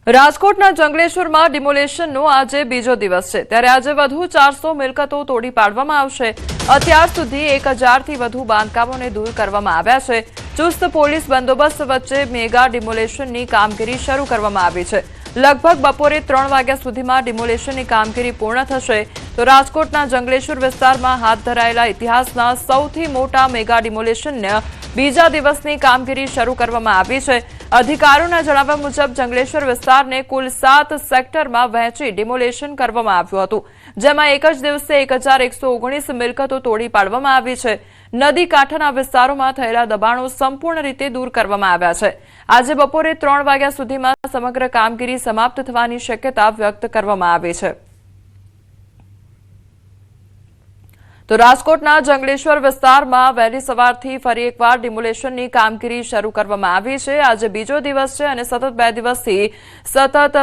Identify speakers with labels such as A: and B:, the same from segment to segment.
A: રાજકોટના જંગલેશ્વરમાં ડિમોલેશનનો આજે બીજો દિવસ છે ત્યારે આજે વધુ 400 મિલકતો તોડી પાડવામાં આવશે। અત્યાર સુધી 1000 થી વધુ બાંધકામોને દૂર કરવામાં આવ્યા છે। ચુસ્ત પોલીસ બંદોબસ્ત વચ્ચે મેગા ડિમોલેશનની કામગીરી શરૂ કરવામાં આવી છે। લગભગ બપોરે 3 વાગ્યા સુધીમાં ડિમોલેશનની કામગીરી પૂર્ણ થશે। તો રાજકોટના જંગલેશ્વર વિસ્તારમાં હાથ ધરાયેલા ઇતિહાસના સૌથી મોટા મેગા ડિમોલેશનને બીજા દિવસની કામગીરી શરૂ કરવામાં આવી છે। અધિકારીઓના જણાવ્યા મુજબ જંગલેશ્વર વિસ્તારને કુલ 7 સેક્ટરમાં વહેંચી ડિમોલેશન કરવામાં આવ્યું હતું, જેમાં એક જ દિવસે 1119 મિલકતો તોડી પાડવામાં આવી છે। નદી કાંઠાના વિસ્તારોમાં થયેલા દબાણો સંપૂર્ણ રીતે દૂર કરવામાં આવ્યા છે। આજે બપોરે 3 વાગ્યા સુધીમાં સમગ્ર કામગીરી સમાપ્ત થવાની શક્યતા વ્યક્ત કરવામાં આવી છે। તો રાજકોટના જંગલેશ્વર વિસ્તારમાં વહેલી સવારથી ફરી એકવાર ડિમોલેશનની કામગીરી શરૂ કરવામાં આવી છે। આજે બીજો દિવસ છે અને સતત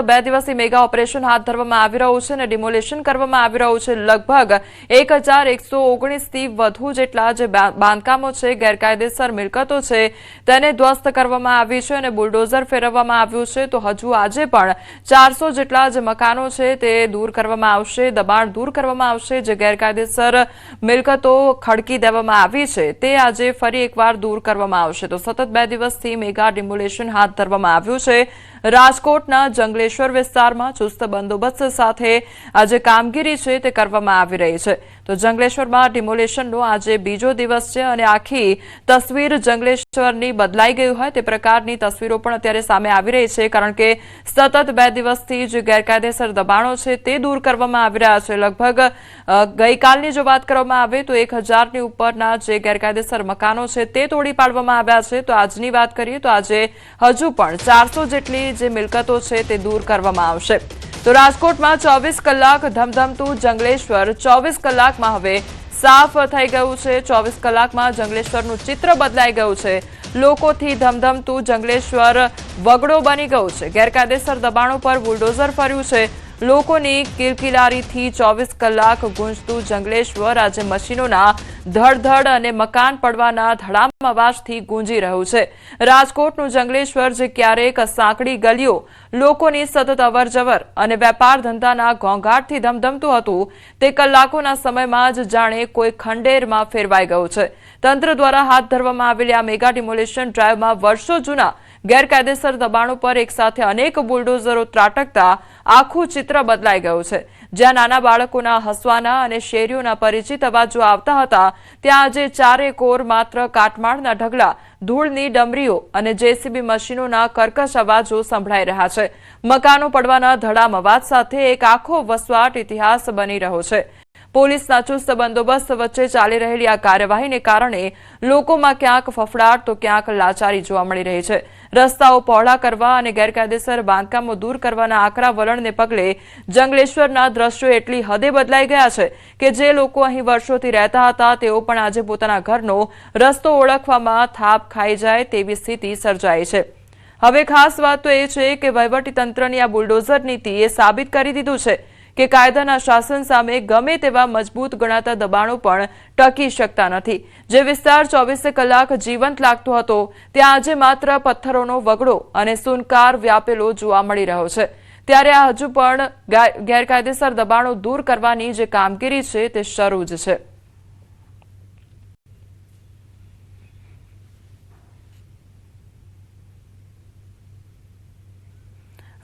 A: બે દિવસથી મેગા ઓપરેશન હાથ ધરવામાં આવી રહ્યું છે અને ડિમોલેશન કરવામાં આવી રહ્યું છે। લગભગ 1119 થી વધુ જેટલા જે બાંધકામો છે, ગેરકાયદેસર મિલકતો છે, તેને ધ્વસ્ત કરવામાં આવી છે અને બુલડોઝર ફેરવવામાં આવ્યું છે। તો હજુ આજે પણ 400 જેટલા જે મકાનો છે તે દૂર કરવામાં આવશે, દબાણ દૂર કરવામાં આવશે। જે ગેરકાયદેસર મિલકતો ખડકી દેવામાં આવી છે તે આજે ફરી એકવાર દૂર કરવામાં આવશે। તો સતત 2 દિવસથી મેગા ડિમોલેશન હાથ ધરવામાં આવ્યું છે। રાજકોટના જંગલેશ્વર વિસ્તારમાં ચુસ્ત બંદોબસ્ત સાથે આજે કામગીરી છે તે કરવામાં આવી રહી છે। તો જંગલેશ્વરમાં ડિમોલેશનનો આજે બીજો દિવસ છે અને આખી તસવીર જંગલેશ્વરની બદલાઈ ગઈ હોય તે પ્રકારની તસવીરો પણ અત્યારે સામે આવી રહી છે, કારણ કે સતત 2 દિવસથી જે ગેરકાયદેસર દબાણો છે તે દૂર કરવામાં આવી રહ્યા છે। લગભગ ગઈકાલની જો વાત કરવામાં આવે તો 1000 ની ઉપરના જે ગેરકાયદેસર મકાનો છે તે તોડી પાડવામાં આવ્યા છે। તો આજની વાત કરીએ તો આજે હજુ પણ 400 જેટલી જે મિલકતો છે તે દૂર કરવામાં આવશે। તો રાજકોટમાં 24 કલાક ધમધમતું જંગલેશ્વર 24 કલાકમાં હવે સાફ થઈ ગયું છે। 24 કલાકમાં જંગલેશ્વરનું ચિત્ર બદલાઈ ગયું છે। લોકોથી ધમધમતું જંગલેશ્વર વગડો બની ગયું છે। ગેરકાયદેસર દબાણો પર બુલડોઝર ફર્યું છે। લોકોની કિલકિલારીથી 24 કલાક ગુંજતું જંગલેશ્વર આજે મશીનોના ધડધડ અને મકાન પડવાના ધડામ અવાજથી ગુંજી રહ્યું છે। રાજકોટનું જંગલેશ્વર જે ક્યારેક સાંકડી ગલીઓ, લોકોની સતત અવરજવર અને વેપાર ધંધાના ઘોંઘાટથી ધમધમતું હતું, તે કલાકોના સમયમાં જ જાણે કોઈ ખંડેરમાં ફેરવાઈ ગયું છે। તંત્ર દ્વારા હાથ ધરવામાં આવેલી આ મેગા ડિમોલેશન ડ્રાઈવમાં વર્ષો જૂના ગેરકાયદેસર દબાણો પર એકસાથે અનેક બુલડોઝરો ત્રાટકતા આખું ચિત્ર બદલાઈ ગયું છે। જ્યાં નાના બાળકોના હસવાના અને શેરીઓના પરિચિત અવાજો આવતા હતા, ત્યાં આજે ચારેકોર માત્ર કાટમાળના ઢગલા, ધૂળની ડમરીઓ અને જેસીબી મશીનોના કર્કશ અવાજો સંભળાઈ રહ્યા છે। મકાનો પડવાના ધડામ અવાજ સાથે એક આખો વસવાટ ઇતિહાસ બની રહ્યો છે। પોલીસના ચુસ્ત બંદોબસ્ત વચ્ચે ચાલી રહેલી આ કાર્યવાહીને કારણે લોકોમાં ક્યાંક ફફડાટ તો ક્યાંક લાચારી જોવા મળી રહી છે। રસ્તાઓ પહોળા કરવા અને ગેરકાયદેસર બાંધકામો દૂર કરવાના આકરા વલણને પગલે જંગલેશ્વરના દ્રશ્યો એટલી હદે બદલાઈ ગયા છે કે જે લોકો અહીં વર્ષોથી રહેતા હતા તેઓ પણ આજે પોતાના ઘરનો રસ્તો ઓળખવામાં થાપ ખાઈ જાય તેવી સ્થિતિ સર્જાઈ છે। હવે ખાસ વાત તો એ છે કે વહીવટીતંત્રની આ બુલડોઝર નીતિએ સાબિત કરી દીધું છે કે કાયદાના શાસન સામે ગમે તેવા મજબૂત ગણાતા દબાણો પણ ટકી શકતા નથી। જે વિસ્તાર 24 કલાક જીવંત લાગતો હતો ત્યાં આજે માત્ર પથ્થરોનો વગડો અને સુનકાર વ્યાપેલો જોવા મળી રહ્યો છે। ત્યારે આ હજુ પણ ગેરકાયદેસર દબાણો દૂર કરવાની જે કામગીરી છે તે શરૂ જ છે।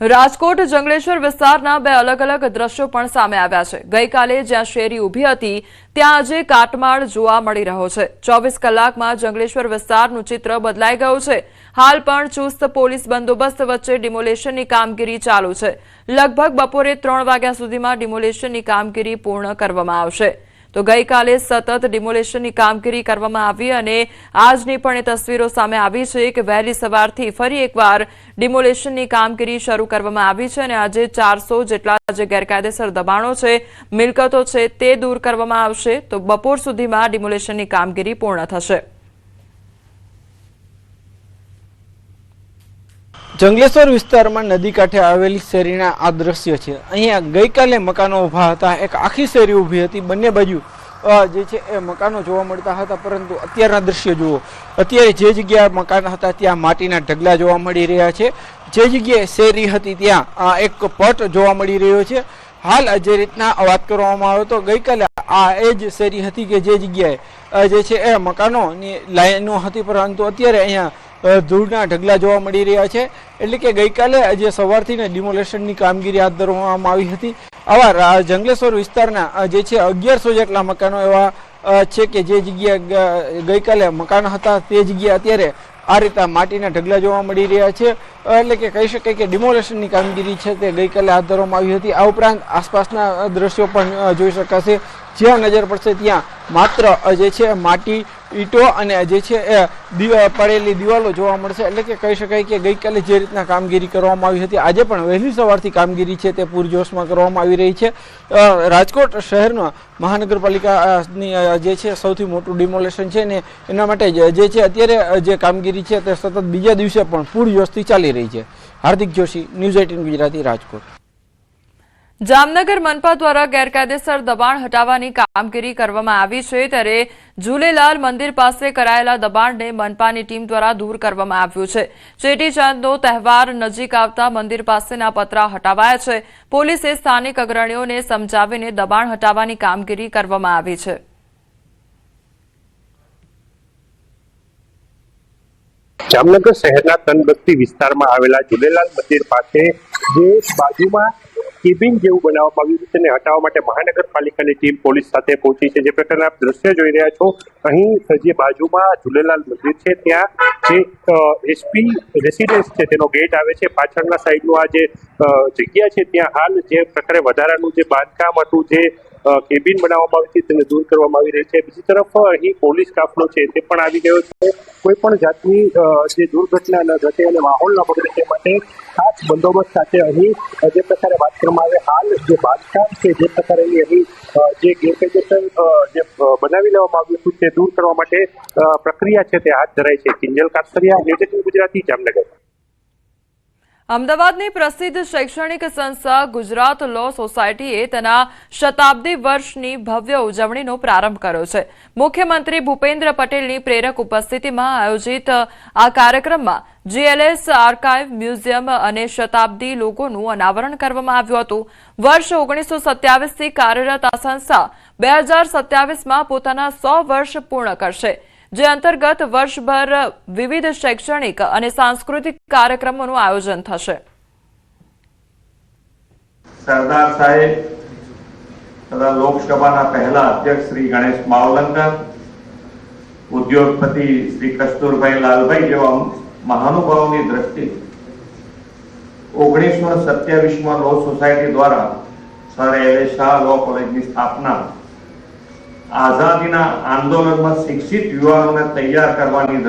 A: રાજકોટ જંગલેશ્વર વિસ્તારના 2 અલગ અલગ દ્રશ્યો પણ સામે આવ્યા છે। ગઈકાલે જ્યાં શેરી ઊભી હતી ત્યાં આજે કાટમાળ જોવા મળી રહ્યો છે। 24 કલાકમાં જંગલેશ્વર વિસ્તારનું ચિત્ર બદલાઈ ગયું છે। હાલ પણ ચુસ્ત પોલીસ બંદોબસ્ત વચ્ચે ડિમોલેશનની કામગીરી ચાલુ છે। લગભગ બપોરે 3 વાગ્યા સુધીમાં ડિમોલેશનની કામગીરી પૂર્ણ કરવામાં આવશે। તો ગઈકાલે સતત ડિમોલેશનની કામગીરી કરવામાં આવી અને આજની પણ એ તસવીરો સામે આવી છે કે વહેલી સવારથી ફરી એકવાર ડિમોલેશનની કામગીરી શરૂ કરવામાં આવી છે અને આજે 400 જેટલા જે ગેરકાયદેસર દબાણો છે, મિલકતો છે તે દૂર કરવામાં આવશે। તો બપોર સુધીમાં ડિમોલેશનની કામગીરી પૂર્ણ થશે।
B: જંગલેશ્વર વિસ્તારમાં નદી કાંઠે આવેલી શેરીના આ દ્રશ્ય છે। અહીંયા ગઈકાલે મકાનો ઊભા હતા, એક આખી શેરી ઊભી હતી, બંને બાજુ જે છે એ મકાનો જોવા મળતા હતા, પરંતુ અત્યારના દ્રશ્ય જુઓ. અત્યારે જે જગ્યાએ મકાન હતા ત્યાં માટીના ઢગલા જોવા મળી રહ્યા છે. જે જગ્યાએ શેરી હતી ત્યાં એક પટ જોવા મળી રહ્યો છે. હાલ જે રીતના વાત કરવામાં આવે તો ગઈકાલે એ જ શેરી હતી કે જે જગ્યાએ જે છે એ મકાનોની લાઈનો હતી, પરંતુ અત્યારે અહીંયા ધૂળના ઢગલા જોવા મળી રહ્યા છે. એટલે કે ગઈકાલે જે સવારથી ડિમોલેશનની કામગીરી હાથ ધરવામાં આવી હતી. આવા જંગલેશ્વર વિસ્તારના જે છે 1100 જેટલા મકાનો એવા છે કે જે જગ્યાએ ગઈકાલે મકાન હતા તે જગ્યાએ અત્યારે આ રીતે માટીના ઢગલા જોવા મળી રહ્યા છે. એટલે કે કહી શકાય કે ડિમોલેશનની કામગીરી છે તે ગઈકાલે હાથ ધરવામાં આવી હતી. આ ઉપરાંત આસપાસના દ્રશ્યો પણ જોઈ શકાશે. જ્યાં નજર પડશે ત્યાં માત્ર જે છે માટી, ઈંટો અને જે છે એ પડેલી દિવાલો જોવા મળશે. એટલે કે કહી શકાય કે ગઈકાલે જે રીતના કામગીરી કરવામાં આવી હતી, આજે પણ વહેલી સવારથી કામગીરી છે તે પૂરજોશમાં કરવામાં આવી રહી છે. રાજકોટ શહેરમાં મહાનગરપાલિકાની જે છે સૌથી મોટું ડિમોલેશન છે ને એના માટે જે છે અત્યારે જે કામગીરી છે તે સતત બીજા દિવસે પણ પૂરજોશથી ચાલી રહી છે. હાર્દિક જોશી, ન્યૂઝ 18 ગુજરાતી, રાજકોટ.
A: જામનગર મનપા દ્વારા ગેરકાયદેસર દબાણ હટાવવાની કામગીરી કરવામાં આવી છે, ત્યારે ઝૂલેલાલ મંદિર પાસે કરાયેલા દબાણને મનપાની ટીમ દ્વારા દૂર કરવામાં આવ્યું છે. ચેટીચાંદનો તહેવાર નજીક આવતા મંદિર પાસેના પતરા હટાવાયા છે. પોલીસે સ્થાનિક અગ્રણીઓને સમજાવીને દબાણ હટાવવાની કામગીરી કરવામાં આવી છે.
C: જામનગર શહેરના તનબસ્તી વિસ્તારમાં આવેલા ઝૂલેલાલ મંદિર પાસે જે બાજુમાં કેબિન જેવું બનાવવામાં આવ્યું છે તેને હટાવવા માટે મહાનગરપાલિકાની ટીમ પોલીસ સાથે પહોંચી છે. જે પ્રકારના આપ દ્રશ્ય જોઈ રહ્યા છો, અહીં જે બાજુમાં ઝૂલેલાલ મંદિર છે ત્યાં જે એસપી રેસિડેન્સ છે તેનો ગેટ આવે છે. પાછળના સાઈડનું આ જે જગ્યા છે ત્યાં હાલ જે પ્રકારે વધારાનું જે બાંધકામ હતું, જે કેબિન બનાવવામાં આવી હતી તેને દૂર કરવામાં આવી રહી છે. બીજી તરફ અહીં પોલીસ કાફલો છે તે પણ આવી ગયો છે. કોઈ પણ જાતની જે દુર્ઘટના ન ઘટે અને માહોલ ન બગડે તે માટે ખાસ બંદોબસ્ત સાથે અહીં જે પ્રકારે વાત કરવામાં આવે, હાલ જે બાંધકામ છે જે પ્રકારેની અહીં જે ગેરકાયદેસર જે બનાવી લેવામાં આવ્યું હતું તે દૂર કરવા માટે પ્રક્રિયા છે તે હાથ ધરાઈ છે. કિંજલ કાતરિયા, ન્યૂઝ 18 ગુજરાતી, જામનગર.
A: અમદાવાદની પ્રસિદ્ધ શૈક્ષણિક સંસ્થા ગુજરાત લો સોસાયટીએ તેના શતાબ્દી વર્ષની ભવ્ય ઉજવણીનો પ્રારંભ કર્યો છે. મુખ્યમંત્રી ભૂપેન્દ્ર પટેલની પ્રેરક ઉપસ્થિતિમાં આયોજિત આ કાર્યક્રમમાં જીએલએસ આર્કાઇવ, મ્યુઝિયમ અને શતાબ્દી લોગોનું અનાવરણ કરવામાં આવ્યું હતું. વર્ષ 1927થી કાર્યરત આ સંસ્થા 2027માં પોતાના 100 વર્ષ પૂર્ણ કરશે, જે અંતર્ગત વર્ષભર વિવિધ શૈક્ષણિક અને સાંસ્કૃતિક કાર્યક્રમોનું આયોજન થશે.
D: સરદાર સાહેબ તથા લોકસભાના પહેલા અધ્યક્ષ શ્રી ગણેશ માવલંકર, ઉદ્યોગપતિ શ્રી કસ્તુરભાઈ લાલભાઈ જેવા મહાનુભાવોની દ્રષ્ટિએ 1927માં લો સોસાયટી દ્વારા સર એલ શાહ લો કોલેજની સ્થાપના, આઝાદીના આંદોલનમાં શિક્ષિત યુવાનોને તૈયાર કરવાની